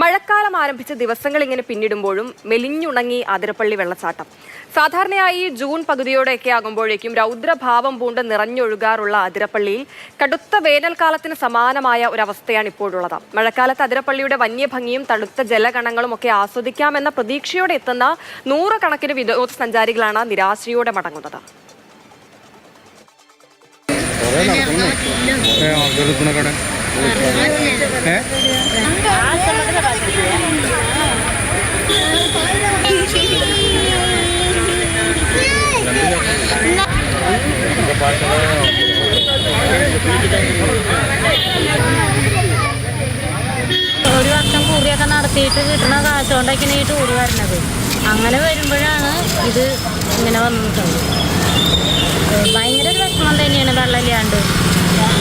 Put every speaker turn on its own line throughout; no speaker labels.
മഴക്കാലം ആരംഭിച്ച ദിവസങ്ങൾ ഇങ്ങനെ പിന്നിടുമ്പോഴും മെലിഞ്ഞുണങ്ങി അതിരപ്പള്ളി വെള്ളച്ചാട്ടം. സാധാരണയായി ജൂൺ പകുതിയോടെയൊക്കെ ആകുമ്പോഴേക്കും രൗദ്രഭാവം പൂണ്ട് നിറഞ്ഞൊഴുകാറുള്ള അതിരപ്പള്ളിയിൽ കടുത്ത വേനൽക്കാലത്തിന് സമാനമായ ഒരവസ്ഥയാണ് ഇപ്പോഴുള്ളത്. മഴക്കാലത്ത് അതിരപ്പള്ളിയുടെ വന്യഭംഗിയും തണുത്ത ജലഗണങ്ങളും ഒക്കെ ആസ്വദിക്കാമെന്ന പ്രതീക്ഷയോടെ എത്തുന്ന നൂറുകണക്കിന് വിനോദസഞ്ചാരികളാണ് നിരാശയോടെ മടങ്ങുന്നത്.
ഒരു വർഷം കൂറിയൊക്കെ നടത്തിയിട്ട് കിട്ടുന്ന കാശുകൊണ്ടൊക്കെയാണ് ഈ ടൂർ വരുന്നത്. അങ്ങനെ വരുമ്പോഴാണ് ഇത് ഇങ്ങനെ വന്നിട്ടുണ്ട്. ഭയങ്കര ഒരു വിഷമം തന്നെയാണ് വെള്ളമില്ലാണ്ട്.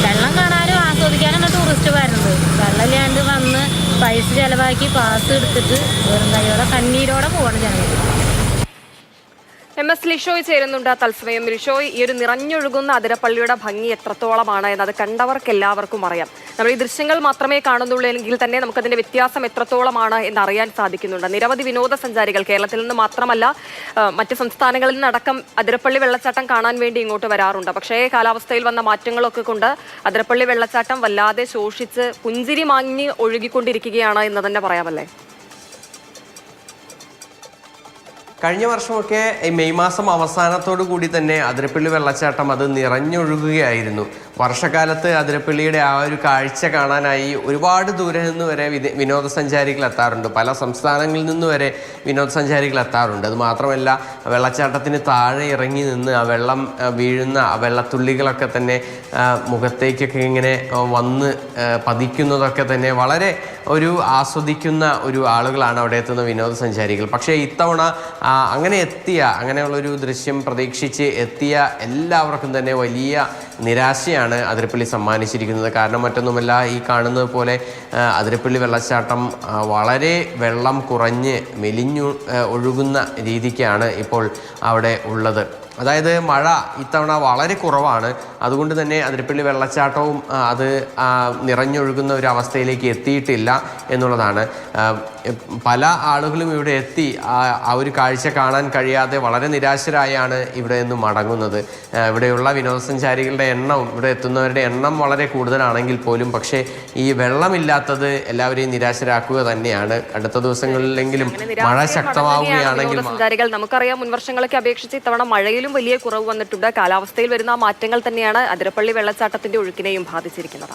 വെള്ളം കാണാനും ആസ്വദിക്കാനാണ് ടൂറിസ്റ്റ് വരുന്നത്. വെള്ളമില്ലാണ്ട് വന്ന് പൈസ ചിലവാക്കി പാസ് എടുത്തിട്ട് വെറും കൈയോടെ കണ്ണീരോടെ പോവാണ് ജനങ്ങൾ.
MS ലിഷോയ് ചേരുന്നുണ്ട് തത്സമയം. ലിഷോയ്, ഈ ഒരു നിറഞ്ഞൊഴുകുന്ന അതിരപ്പള്ളിയുടെ ഭംഗി എത്രത്തോളമാണ് എന്നത് കണ്ടവർക്ക് എല്ലാവർക്കും അറിയാം. നമ്മൾ ഈ ദൃശ്യങ്ങൾ മാത്രമേ കാണുന്നുള്ളൂ എങ്കിൽ തന്നെ നമുക്കതിന്റെ വ്യത്യാസം എത്രത്തോളമാണ് എന്നറിയാൻ സാധിക്കുന്നുണ്ട്. നിരവധി വിനോദസഞ്ചാരികൾ കേരളത്തിൽ നിന്ന് മാത്രമല്ല മറ്റ് സംസ്ഥാനങ്ങളിൽ നിന്നടക്കം അതിരപ്പള്ളി വെള്ളച്ചാട്ടം കാണാൻ വേണ്ടി ഇങ്ങോട്ട് വരാറുണ്ട്. പക്ഷേ കാലാവസ്ഥയിൽ വന്ന മാറ്റങ്ങളൊക്കെ കൊണ്ട് അതിരപ്പള്ളി വെള്ളച്ചാട്ടം വല്ലാതെ ശോഷിച്ച് പുഞ്ചിരി മാങ്ങി ഒഴുകിക്കൊണ്ടിരിക്കുകയാണ് എന്ന് തന്നെ പറയാമല്ലേ?
കഴിഞ്ഞ വർഷമൊക്കെ മെയ് മാസം അവസാനത്തോടു കൂടി തന്നെ അതിരപ്പള്ളി വെള്ളച്ചാട്ടം അത് നിറഞ്ഞൊഴുകുകയായിരുന്നു. വർഷക്കാലത്ത് അതിരപ്പള്ളിയുടെ ആ ഒരു കാഴ്ച കാണാനായി ഒരുപാട് ദൂരെ നിന്ന് വരെ വിനോദസഞ്ചാരികൾ എത്താറുണ്ട്. പല സംസ്ഥാനങ്ങളിൽ നിന്ന് വരെ വിനോദസഞ്ചാരികൾ എത്താറുണ്ട്. അത് മാത്രമല്ല, വെള്ളച്ചാട്ടത്തിന് താഴെ ഇറങ്ങി നിന്ന് ആ വെള്ളം വീഴുന്ന ആ വെള്ളത്തുള്ളികളൊക്കെ തന്നെ മുഖത്തേക്കൊക്കെ ഇങ്ങനെ വന്ന് പതിക്കുന്നതൊക്കെ തന്നെ വളരെ ഒരു ആസ്വദിക്കുന്ന ഒരു ആളുകളാണ് അവിടെ എത്തുന്ന വിനോദസഞ്ചാരികൾ. പക്ഷേ ഇത്തവണ അങ്ങനെയുള്ളൊരു ദൃശ്യം പ്രതീക്ഷിച്ച് എത്തിയ എല്ലാവർക്കും തന്നെ വലിയ നിരാശയാണ് അതിരപ്പള്ളി സമ്മാനിച്ചിരിക്കുന്നത്. കാരണം മറ്റൊന്നുമല്ല, ഈ കാണുന്നത് പോലെ അതിരപ്പള്ളി വെള്ളച്ചാട്ടം വളരെ വെള്ളം കുറഞ്ഞ് മെലിഞ്ഞു ഒഴുകുന്ന രീതിക്കാണ് ഇപ്പോൾ അവിടെ ഉള്ളത്. അതായത് മഴ ഇത്തവണ വളരെ കുറവാണ്. അതുകൊണ്ട് തന്നെ അതിരപ്പള്ളി വെള്ളച്ചാട്ടവും അത് നിറഞ്ഞൊഴുകുന്ന ഒരു അവസ്ഥയിലേക്ക് എത്തിയിട്ടില്ല എന്നുള്ളതാണ്. പല ആളുകളും ഇവിടെ എത്തി ആ ഒരു കാഴ്ച കാണാൻ കഴിയാതെ വളരെ നിരാശരായാണ് ഇവിടെ നിന്ന് മടങ്ങുന്നത്. ഇവിടെയുള്ള വിനോദസഞ്ചാരികളുടെ എണ്ണവും ഇവിടെ എത്തുന്നവരുടെ എണ്ണം വളരെ കൂടുതലാണെങ്കിൽ പോലും പക്ഷേ ഈ വെള്ളമില്ലാത്തത് എല്ലാവരെയും നിരാശരാക്കുക തന്നെയാണ്. അടുത്ത ദിവസങ്ങളിലെങ്കിലും മഴ ശക്തമാവുകയാണെങ്കിൽ
നമുക്കറിയാം, മുൻവർഷങ്ങളൊക്കെ അപേക്ഷിച്ച് ഇത്തവണ മഴയിലും വലിയ കുറവ് വന്നിട്ടുണ്ട്. കാലാവസ്ഥയിൽ വരുന്ന മാറ്റങ്ങൾ തന്നെയാണ് അതിരപ്പള്ളി വെള്ളച്ചാട്ടത്തിന്റെ ഒഴുക്കിനെയും ബാധിച്ചിരിക്കുന്നത്.